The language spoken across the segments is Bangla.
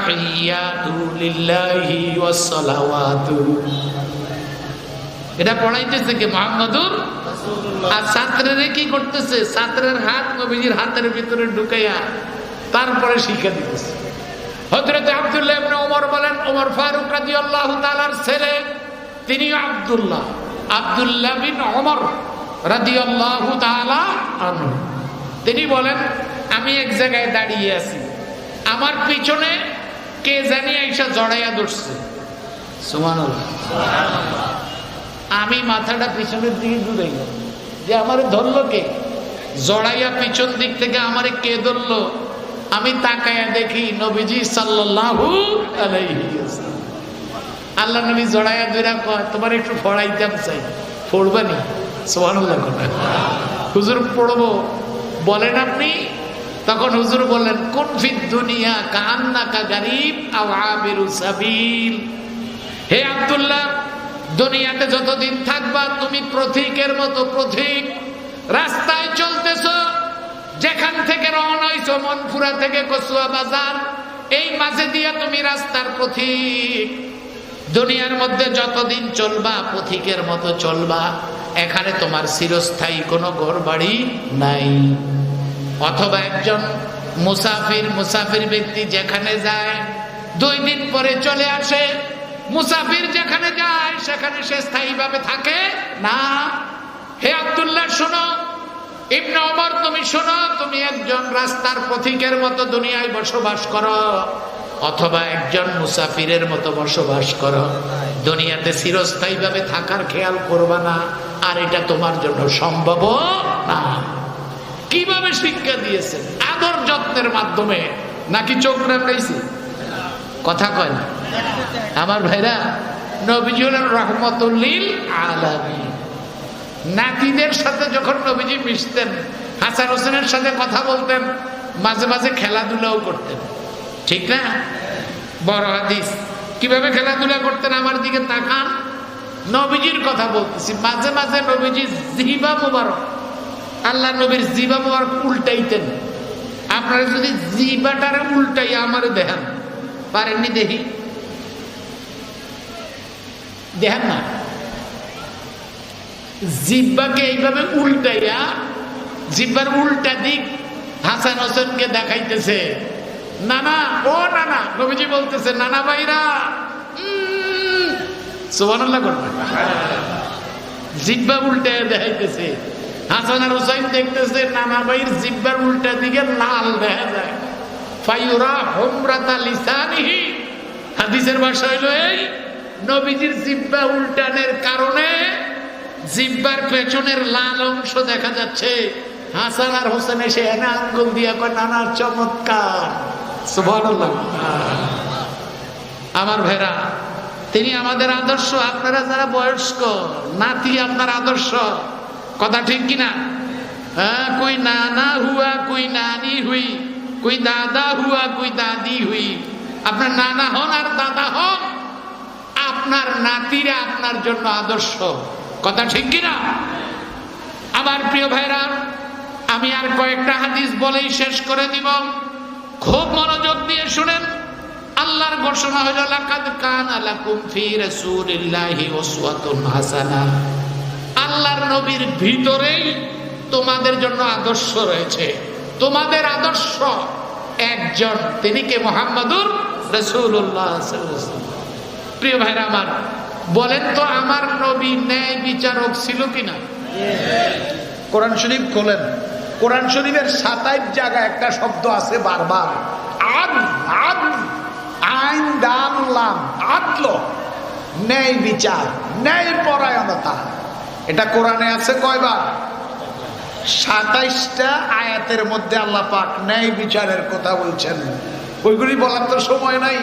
আত-তাহিয়াতু লিল্লাহি ওয়াস সালাওয়াতু। এটা পড়াইতেছে কি মুহাম্মাদুর রাসূলুল্লাহ। আর ছাত্ররা কি করতেছে? ছাত্রের হাত নবীজির হাতের ভিতরে ঢুকাইয়া তারপরে শিক্ষা দিতেছে। হযরত আব্দুল্লাহ ইবনে ওমর বলেন, ওমর ফারুক রাদিয়াল্লাহু তাআলার ছেলে, তিনি আব্দুল্লাহ বিন ওমর রাদিয়াল্লাহু তাআলা আনহু। তিনি বলেন, আমি এক জায়গায় দাঁড়িয়ে আছি, আমার পিছনে কে জানি আইসা জড়াইয়া ধরছে। সুবহানাল্লাহ। আমি মাথাটা পিছনের দিকে ঘুরাইলাম যে আমারে ধরলো কে? জড়াইয়া পিছন দিক থেকে আমারে কে ধরলো? আমি তাকায়া দেখি নবীজি সাল্লাল্লাহু আলাইহি ওয়াসাল্লাম। আল্লাহ নবী জড়াইয়া ধরে কয়, তোমার একটু পড়াইতাম চাই, পড়বানি? সুবহানাল্লাহ। হুজুর পড়বো বলেন আপনি? তখন হুজুর বললেন, কুন ফিদ দুনিয়া কান্নাকা গারিব আও আবিরু সাবিল। হে আব্দুল্লাহ, দুনিয়াতে যতদিন থাকবা তুমি পথিকের মতো পথিক, রাস্তায় চলতেছো, যেখান থেকে রওনা হইছো মনপুরা থেকে কচুয়া বাজার, এই মাঝে দিয়া তুমি রাস্তার পথিক। দুনিয়ার মধ্যে যতদিন চলবা পথিকের মতো চলবা, এখানে তোমার চিরস্থায়ী কোনো ঘর বাড়ি নাই। অথবা একজন মুসাফির ব্যক্তি যেখানে যায় 2 দিন পরে চলে আসে। মুসাফির যেখানে যায় সেখানে সে স্থায়ীভাবে থাকে না। হে আব্দুল্লাহ শোনো, ইবনে ওমর তুমি শোনো, তুমি একজন রাস্তার পথিকের মতো দুনিয়ায় বসবাস করো, অথবা একজন মুসাফিরের মতো বসবাস করো। দুনিয়াতে চিরস্থায়ীভাবে থাকার খেয়াল করবা না, আর এটা তোমার জন্য সম্ভব না। কিভাবে শিক্ষা দিয়েছেন? আদর যত্নের মাধ্যমে নাকি চোখ রাঙাইছে? কথা কয় না আমার ভাইরা। নবীজি হলেন রাহমাতুল লিল আলামিন। নাতিদের সাথে যখন নবীজি মিশতেন, হাসান হোসেনের সাথে কথা বলতেন, মাঝে মাঝে খেলাধুলাও করতেন, ঠিক না? বড় হাদিস। কিভাবে খেলাধুলা করতেন? আমার দিকে তাকান, নবীজির কথা বলতেছি। মাঝে মাঝে নবীজি জিহবা মুবারক, আল্লাহ নবীর জিহবা মুবারক উল্টাইতেন। আপনারা যদি জিহবাটারে উল্টাইয়া আমারে দেখান, পারেননি? দেখি, দেখেন না। জিহ্বাকে এইভাবে উল্টাইয়া, জিহ্বার উল্টা দিক হাসান হোসেনকে দেখাইতেছে। নানা, ও নানা, নবীজি বলতেছে, নানা ভাইরা, সুবহানাল্লাহ করবেন। জিহ্বা উল্টাইয়া দেখাইতেছে। হাসান আর হোসেন দেখতেছে নানা ভাইয়ের জিহ্বার উল্টা দিকে লাল দেখা যায়। ফায়ুরা হুমরাতা লিসানিহি। হাদিসের ভাষা হইল এই, নবীজির জিহ্বা উল্টানের কারণে জিহ্বার পেছনের লাল অংশ দেখা যাচ্ছে। হাসান আর হোসেন এসে এনে আঙ্গুল দিয়া কয়, নানা চমৎকার। সুবহানাল্লাহ। আমার ভাইরা, তিনি আমাদের আদর্শ। আপনারা যারা বয়স্ক, নাতি আপনার আদর্শ। কথা ঠিক কিনা? হ্যাঁ, কই নানা হুয়া, কই নানি হুই, কই দাদা হুয়া, কই দাদি হুই। আপনার নানা হন আর দাদা হন, আপনার নাতিরা আপনার জন্য আদর্শ। কথা ঠিক কিনা? আমার প্রিয় ভাইরা, আমি আর কয়েকটা হাদিস বলেই শেষ করে দিব, খুব মনোযোগ দিয়ে শুনেন। আল্লাহর ঘোষণা হলো, লাকাদ কানা লাকুম ফি রাসূলিল্লাহি উসওয়াতুন হাসানাহ। আল্লাহর নবীর ভিতরেই তোমাদের জন্য আদর্শ রয়েছে। তোমাদের আদর্শ একজন, তিনি কে? মুহাম্মাদুর রাসূলুল্লাহ সাল্লাল্লাহু আলাইহি ওয়াসাল্লাম। প্রিয় ভাইরা আমার, বলেন তো আমার নবী ন্যায় বিচারক ছিল কিনা? কোরআন শরীফ খোলেন, কোরআন শরীফের 27 জায়গায় একটা শব্দ আছে বারবার, আদল। আইন দান লাম, আদল, ন্যায় বিচার, ন্যায় পরায়ণতা। এটা কোরআনে আছে কয়বার? 27টা আয়াতের মধ্যে আল্লাহ পাক ন্যায় বিচারের কথা বলছেন। ওইগুলি বলার তো সময় নাই।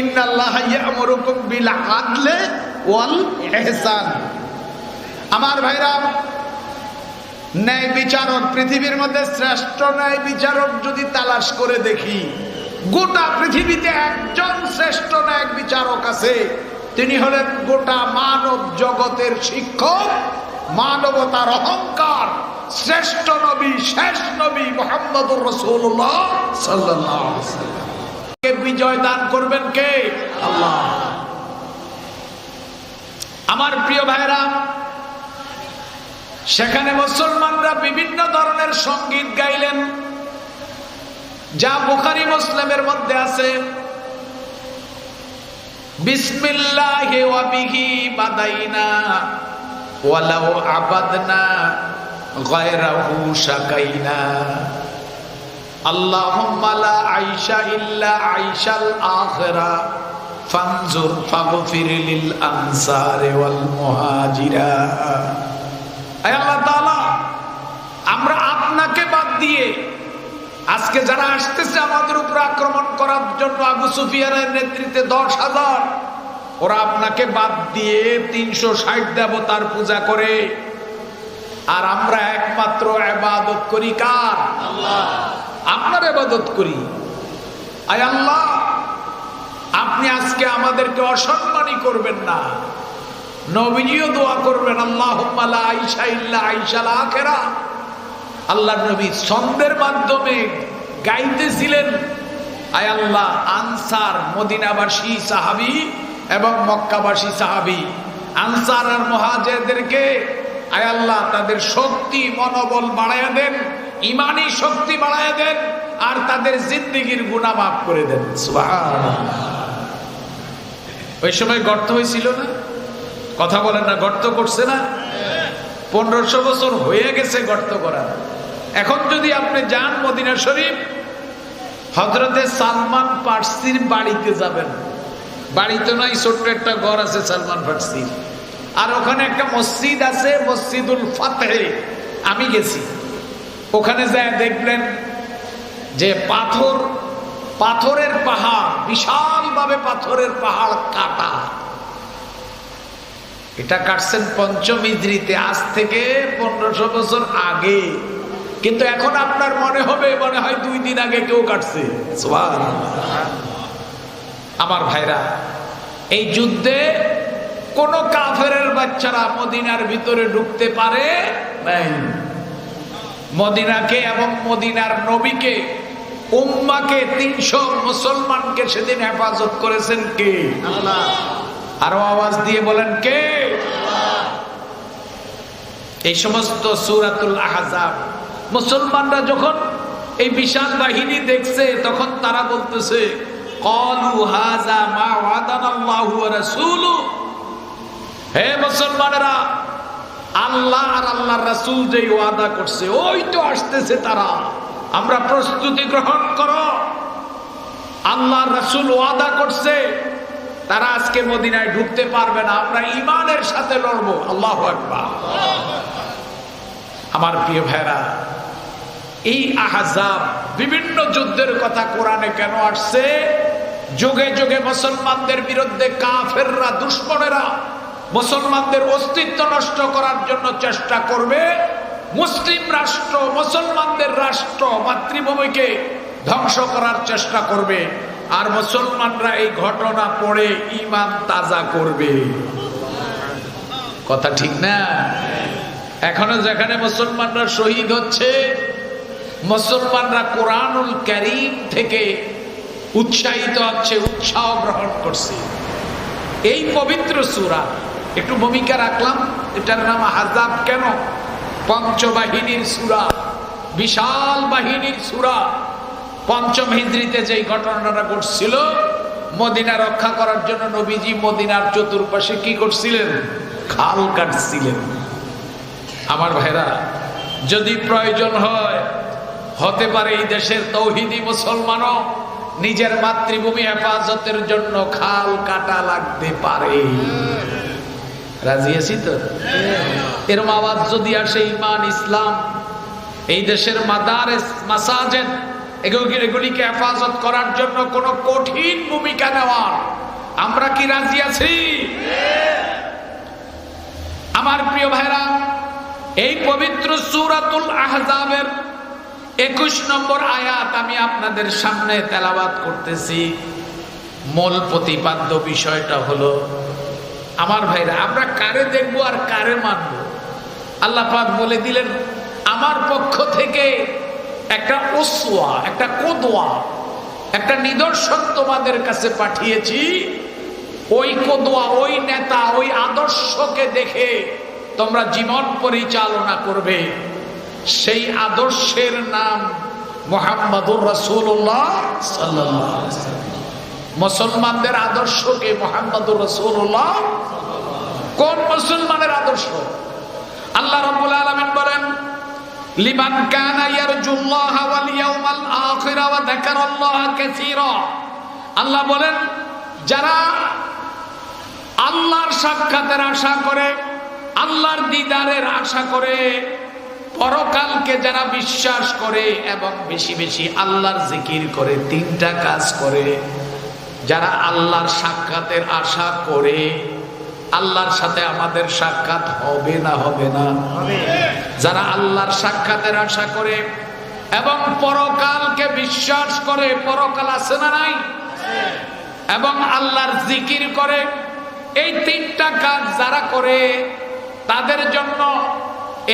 ইন্নাল্লাহা ইয়া'মুরুকুম বিল আদলি ওয়াল ইহসান। আমার ভাইরা, ন্যায় বিচারক, পৃথিবীর মধ্যে শ্রেষ্ঠ ন্যায় বিচারক যদি তালাশ করে দেখি, গোটা পৃথিবীতে একজন শ্রেষ্ঠ ন্যায় বিচারক আছে। তিনি হলেন গোটা মানব জগতের শিক্ষক, মানবতার অহংকার, শ্রেষ্ঠ নবী, শেষ নবী মুহাম্মদুর রাসূলুল্লাহ সাল্লাল্লাহু আলাইহি ওয়াসাল্লাম। বিজয় দান করবেন কে? আল্লাহ। আমার প্রিয় ভাইরা, সেখানে মুসলমানরা বিভিন্ন ধরনের সঙ্গীত গাইলেন, যা বুখারী মুসলিমের মধ্যে আছে। বিসমিল্লাহি ওয়া বিহি বাদাইনা ওয়ালাউ আবাদনা গায়রাহু শাকাইনা আল্লাহুম্মা লা আইশা ইল্লা আইশাল আখিরা ফানজুর ফাগফির লিল আনসারি ওয়াল মুহাজিরা। আয় আল্লাহ তাআলা, আমরা আপনাকে বাদ দিয়ে আজকে যারা আসতেছে আমাদের উপর আক্রমণ করার জন্য, আবু সুফিয়ানের নেতৃত্বে 10,000, ওরা আপনাকে বাদ দিয়ে 360 দেবতার পূজা করে, আর আমরা একমাত্র ইবাদত করি কার? আল্লাহ। আপনার ইবাদত করি। আয় আল্লাহ, আপনি আজকে আমাদেরকে অসম্মানী করবেন না। নবীজিও দোয়া করবেন, আল্লাহুম্মা লা আইশা ইল্লা আইশাল আখিরা। আল্লাহর নবী ছন্দের মাধ্যমে গাইতেছিলেন, আয় আল্লাহ, আনসার মদিনাবাসী সাহাবী এবং মক্কাবাসী সাহাবী, আনসার আর মুহাজিরদেরকে আয় আল্লাহ তাদের শক্তি মনোবল বাড়ায়া দেন, ঈমানি শক্তি বাড়ায়া দেন, আর তাদের জিন্দেগীর গুনাহ মাফ করে দেন। সুবহানাল্লাহ। ওই সময় গর্ত হয়েছিল না? কথা বলেন না, গর্ত করছে না? 1500 বছর হয়ে গেছে গর্ত করা। এখন যদি আপনি যান মদিনা শরীফ, হযরতে সালমান ফার্সির বাড়িতে যাবেন। বাড়িতে নাই, ছোট্ট একটা ঘর আছে সালমান ফার্সির, আর ওখানে একটা মসজিদ আছে, মসজিদুল ফাতহে। আমি গেছি ওখানে, যায় দেখলেন যে পাথরের পাহাড়, বিশালভাবে পাথরের পাহাড় কাটা। এটা কাটছেন 5ম হিজরিতে, আজ থেকে 1500 বছর আগে। কিন্তু এখন আপনার মনে হয় 2 দিন আগে কেউ কাটছে। সুবহানাল্লাহ। আমার ভাইরা, এই যুদ্ধে কোন কাফেরের বাচ্চারা মদিনার ভিতরে ঢুকতে পারে নাই। মদিনাকে এবং মদিনার নবীকে, উম্মাকে, 300 মুসলমানকে সেদিন হেফাজত করেছেন কে? আল্লাহ। আরো আওয়াজ দিয়ে বলেন কে? আল্লাহ। এই সমস্ত সূরাতুল আহজাব মুসলমানরা যখন এই বিশাল বাহিনী দেখছে, তখন তারা বলতেছে, ক্বালু হাযা মা ওয়াদানাল্লাহু ওয়া রাসূলুহু। হে মুসলমানেরা, আল্লাহ আর আল্লাহর রাসূল যে ওয়াদা করছে ওই তো আসতেছে তারা। আমরা প্রস্তুতি গ্রহণ করো। আল্লাহর রাসূল ওয়াদা করছে তারা আজকে মদিনায় ঢুকতে পারবে না, আমরা ঈমানের সাথে লড়বো। আল্লাহু আকবার। আমার প্রিয় ভাইরা, এই আহজাব বিভিন্ন যুদ্ধের কথা কোরআনে কেন আসছে? যুগে যুগে মুসলমানদের বিরুদ্ধে কাফেররা, দুশমনেরা মুসলমানদের অস্তিত্ব নষ্ট করার জন্য চেষ্টা করবে। মুসলিম রাষ্ট্র, মুসলমানদের রাষ্ট্র, মাতৃভূমিকে ধ্বংস করার চেষ্টা করবে, আর মুসলমানরা এই ঘটনা পড়ে ঈমান তাজা করবে। কথা ঠিক না? এখনো যেখানে মুসলমানরা শহীদ হচ্ছে, মুসলমানরা কোরআনুল কারীম থেকে উৎসাহিত হচ্ছে, উৎসাহ গ্রহণ করছে। এই পবিত্র সূরা, একটু ভূমিকা রাখলাম, এটার নাম আহজাব কেন? পঞ্চবাহিনীর সূরা, বিশাল বাহিনীর সূরা। 5ম হিজরিতে যেই ঘটনাটা ঘটছিল, মদিনা রক্ষা করার জন্য নবীজি মদিনার চতুর্পাশে কি করছিলেন? খাল কাটছিলেন। আমার ভাইরা, যদি প্রয়োজন হয়, হতে পারে এই দেশের তৌহিদি মুসলমানও নিজের মাতৃভূমি হেফাজতের জন্য খাল কাটা লাগতে পারে। রাজি আছি তো? এরম আওয়াজ যদি আসে, ঈমান, ইসলাম, এই দেশের মাদারেস, মাসাজিদ, এগুলিকে হেফাজত করার জন্য কোন কঠিন ভূমিকা নেওয়ার আমরা কি রাজি আছি? আমার প্রিয় ভাইরা, এই পবিত্র সূরাতুল আহজাবের 21 নম্বর আয়াত আমি আপনাদের সামনে তেলাওয়াত করতেছি। মূল প্রতিপাদ্য বিষয়টা হলো, আমার ভাইরা, আমরা কারে দেখবো আর কারে মানবো? আল্লাহ পাক বলে দিলেন, আমার পক্ষ থেকে একটা উসওয়া, একটা কুদওয়া, একটা নিদর্শন তোমাদের কাছে পাঠিয়েছি, ওই কদওয়া, ওই নেতা, ওই আদর্শকে দেখে তোমরা জীবন পরিচালনা করবে। সেই আদর্শের নাম মুহাম্মাদুর রাসূলুল্লাহ সাল্লাল্লাহু আলাইহি ওয়াসাল্লাম। মুসলমানদের আদর্শকে মুহাম্মাদুর রাসূলুল্লাহ। কোন মুসলমানের আদর্শ? আল্লাহ রাব্বুল আলামিন বলেন, লিমান কানা ইয়ারজুল্লাহ ওয়াল ইয়াউমাল আখির ওয়া যাকারাল্লাহ কাসীরা। আল্লাহ বলেন, যারা আল্লাহর সাক্ষাতের আশা করে, আল্লাহর দিদারের আশা করে, পরকালকে যারা বিশ্বাস করে এবং বেশি বেশি আল্লাহর জিকির করে, তিনটা কাজ করে, যারা আল্লাহর সাক্ষাতের আশা করে, আল্লাহর সাথে আমাদের সাক্ষাৎ হবে না? হবে না? যারা আল্লাহর সাক্ষাতের আশা করে এবং পরকালকে বিশ্বাস করে, পরকাল আছে না নাই, এবং আল্লাহর জিকির করে, এই তিনটা কাজ যারা করে তাদের জন্য,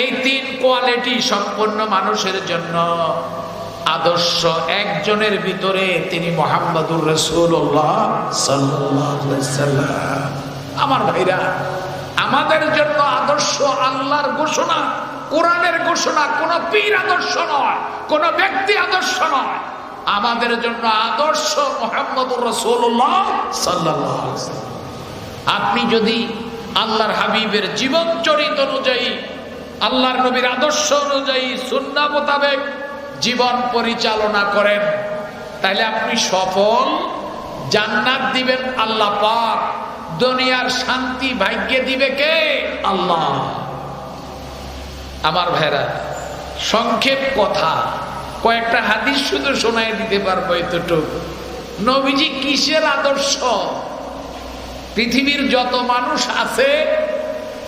এই তিন কোয়ালিটি সম্পন্ন মানুষের জন্য আদর্শ একজনের ভিতরে, তিনি মুহাম্মাদুর রাসূলুল্লাহ সাল্লাল্লাহু আলাইহি ওয়াসাল্লাম। আমার ভাইরা, আমাদের জন্য আদর্শ আল্লাহর ঘোষণা, কোরআনের ঘোষণা, কোন পীর আদর্শ নয়, কোন ব্যক্তি আদর্শ নয়। আমাদের জন্য আদর্শ মুহাম্মাদুর রাসূলুল্লাহ সাল্লাল্লাহু আলাইহি ওয়াসাল্লাম। আপনি যদি আল্লাহর হাবিবের জীবন চরিত অনুযায়ী, আল্লাহর নবীর আদর্শ অনুযায়ী, সুন্নাহ মোতাবেক জীবন পরিচালনা করেন, তাহলে আপনি সফল। জান্নাত দিবেন আল্লাহ পাক, দুনিয়ার শান্তি ভাগ্যে দিবে কে? আল্লাহ। আমার ভাইরা, সংক্ষেপ কথা, কয়েকটা হাদিস শুধু শোনায় দিতে পারবো এতটুকু। নবীজি কিসের আদর্শ? পৃথিবীর যত মানুষ আছে,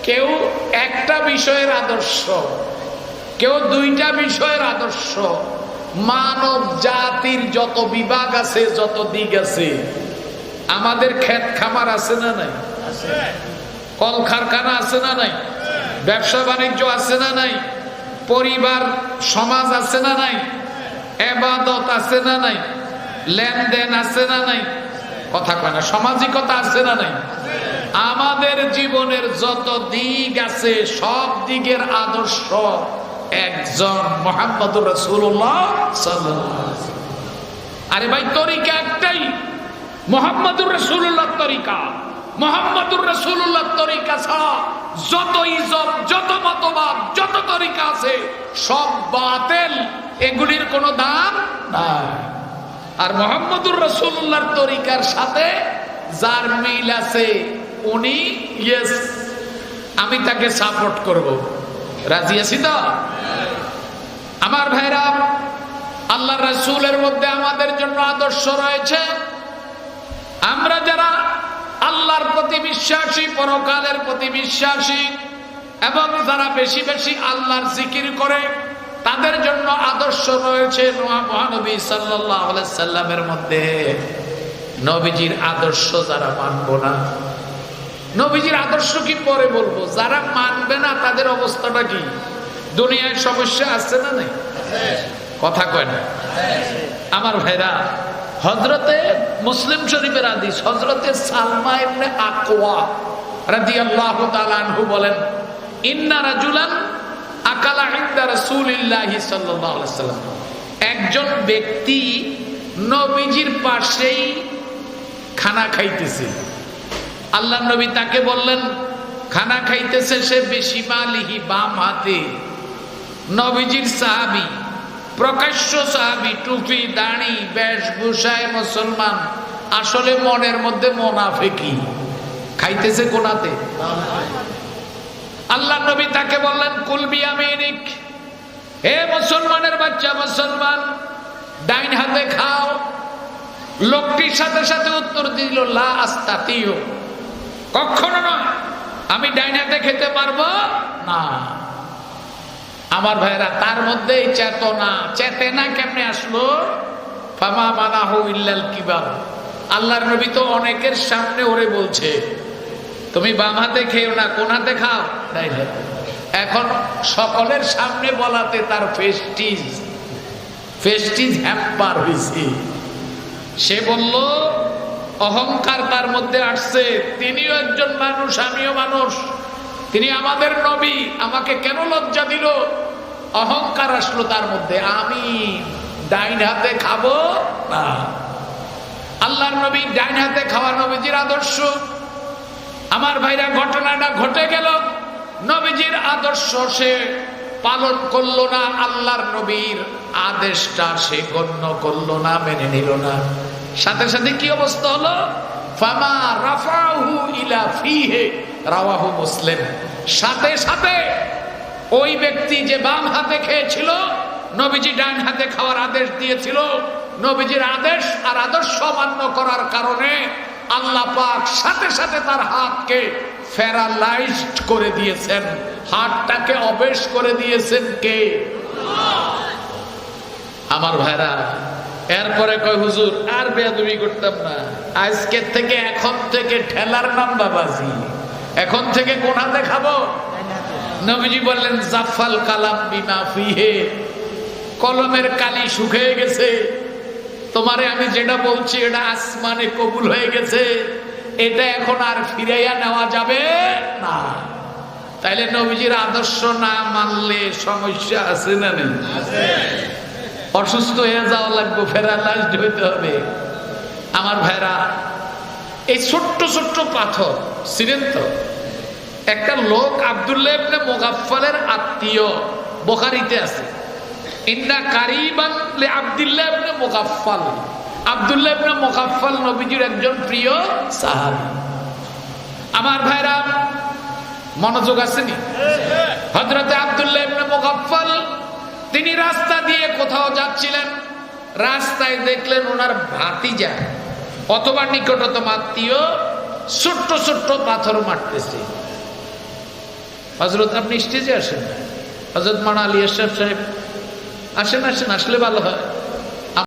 কেউ একটা বিষয়ের আদর্শ, কেউ দুইটা বিষয়ের আদর্শ। মানব জাতির যত বিভাগ আছে, যত দিক আছে, আমাদের ক্ষেত খামার আছে না নাই? কলকারখানা আছে না নাই? ব্যবসা বাণিজ্য আছে না নাই? পরিবার সমাজ আছে না নাই? ইবাদত আছে না নাই? লেনদেন আছে না নাই? কথা কয় না, সামাজিকতা আছে না নাই? আমাদের জীবনের যত দিক আছে, সব দিকের আদর্শ একজন, মুহাম্মাদুর রাসূলুল্লাহ সাল্লাল্লাহু আলাইহি ওয়াসাল্লাম। আরে ভাই, তরিকা একটাই, মুহাম্মাদুর রাসূলুল্লাহ তরিকা। মুহাম্মাদুর রাসূলুল্লাহ তরিকা ছাড়া যত ইজম, যত মতবাদ, যত তরিকা আছে সব বাতিল, এগুলির কোনো দাম নাই। আর মুহাম্মাদুর রাসূলুল্লাহর তরিকার সাথে যার মিল আছে, উনি ইয়েস, আমি তাকে সাপোর্ট করব। রাজি আছি তো? আমার ভাইরা, আল্লাহর রাসূলের মধ্যে আমাদের জন্য আদর্শ রয়েছে। আমরা যারা আল্লাহর প্রতি বিশ্বাসী, পরকালের প্রতি বিশ্বাসী, এবং যারা বেশি বেশি আল্লাহর জিকির করে, তাদের জন্য আদর্শ রয়েছে মহানবী সাল্লাল্লাহু আলাইহি সাল্লামের মধ্যে। নবীজির আদর্শ যারা মানবো না, নবীজির আদর্শ কি পরে বলবো, যারা মানবে না তাদের অবস্থাটা কি? দুনিয়ায় সমস্যা আছে না নাই? কথা কয় না। আমার ভাইরা, হযরতে মুসলিম শরীফের হাদিস, হযরতে সালমা ইবনে আকওয়া রাদিয়াল্লাহু তাআলা আনহু বলেন, ইন্না রাজুলান আকালা ইনদা রাসূলিল্লাহি সাল্লাল্লাহু আলাইহি ওয়াসাল্লাম। একজন ব্যক্তি নবীজির পাশেই খানা খাইতেছে। আল্লাহর নবী তাকে বললেন, খানা খাইতেছে সে বেশিমালিহি, বাম হাতে। নবীজির সাহাবী, প্রকাশ্য সাহাবী, টুপি দাড়ি বেশভূষায় মুসলমান, আসলে মনের মধ্যে মুনাফিকি, খাইতেছে কোনাতে? আল্লাহর নবী তাকে বললেন, কুল বিয়ামিনিক, হে মুসলমানের বাচ্চা, মুসলমান ডাইন হাতে খাও। লোকটির সাথে সাথে উত্তর দিল, লা আস্তাতিউ, কখনো নয়, আমি ডাইন হাতে খেতে পারবো না। আমার ভাইরা, তার মধ্যে চেতনা, চেতনা কেমনে আসলো? ফামা মানাহু ইল্লাল কিবার। আল্লাহর নবী তো অনেকের সামনে ওরে বলছে, তুমি বাম হাতে খেও না, কোন হাতে খাও? ডাইন হাতে। এখন সকলের সামনে বলাতে তার ফেস্টিজ হ্যাম্পার হয়েছে। সে বলল অহংকার তার মধ্যে আসছে, তিনিও একজন মানুষ, আমিও মানুষ, তিনি আমাদের নবী, আমাকে কেন লজ্জা দিল? অহংকার আসলো তার মধ্যে। আমি ডাইন হাতে খাবো না। আল্লাহর নবী ডাইন হাতে খাওয়া নবীজির আদর্শ। আমার ভাইরা, ঘটনাটা ঘটে গেল, নবীজির আদর্শ সে পালন করলো না, আল্লাহর নবীর আদেশটা সে গণ্য করলো না, মেনে নিল না। সাথে সাথে কি অবস্থা হলো? ফামা রাফাহু ইলা ফিহি, রাওয়াহু মুসলিম। সাথে সাথে ওই ব্যক্তি যে বাম হাতে খেয়েছিল, নবীজি ডান হাতে খাওয়ার আদেশ দিয়েছিল, নবীজির আদেশ আর আদর্শ অমান্য করার কারণে আল্লাহ পাক সাথে সাথে তার হাতকে প্যারালাইজড করে দিয়েছেন, হাতটাকে অবেশ করে দিয়েছেন কে? আমার ভাইরা, এরপরে কয় হুজুর আর বেয়াদবি করতাম না, আজকের থেকে এখন থেকে ঠেলার নাম বাবাজি, এখন থেকে কোন হাতে খাবো? নবীজি বললেন জাফাল কালাম বিমা ফিহে, কলমের কালি শুকিয়ে গেছে, তোমারে আমি যেটা বলছি এটা আসমানে কবুল হয়ে গেছে, এটা এখন আর ফিরাইয়া নেওয়া যাবে না। তাইলে নবীজির আদর্শ না মানলে সমস্যা আছে না নেই? অসুস্থ হয়ে যাওয়া লাগবে, প্যারালাইজড হইতে হবে। আমার ভাইরা, এই ছোট্ট ছোট্ট পাথর ছিলেন তো। একটা লোক আব্দুল্লাহ ইবনে মুগাফফালের আত্মীয়, বুখারীতে আছে, ইন্না কারিবান লি আব্দুল্লাহ ইবনে মুগাফফাল। আব্দুল্লাহ ইবনে মুগাফফাল নবীজির একজন প্রিয় সাহাবী। আমার ভাইরা, মনোযোগ আসেনি? হযরতে আব্দুল্লাহ ইবনে মুগাফফাল তিনি রাস্তা দিয়ে কোথাও যাচ্ছিলেন, রাস্তায় দেখলেন ওনার ভাতিজা অথবা নিকটতম আত্মীয় ছোট্ট ছোট্ট পাথর মারতেছে। হযরত আপনি স্টেজে আসেন, হযরত মাওলানা আলী আশরাফ সাহেব আসেন, আসেন, আসলে ভালো হয়।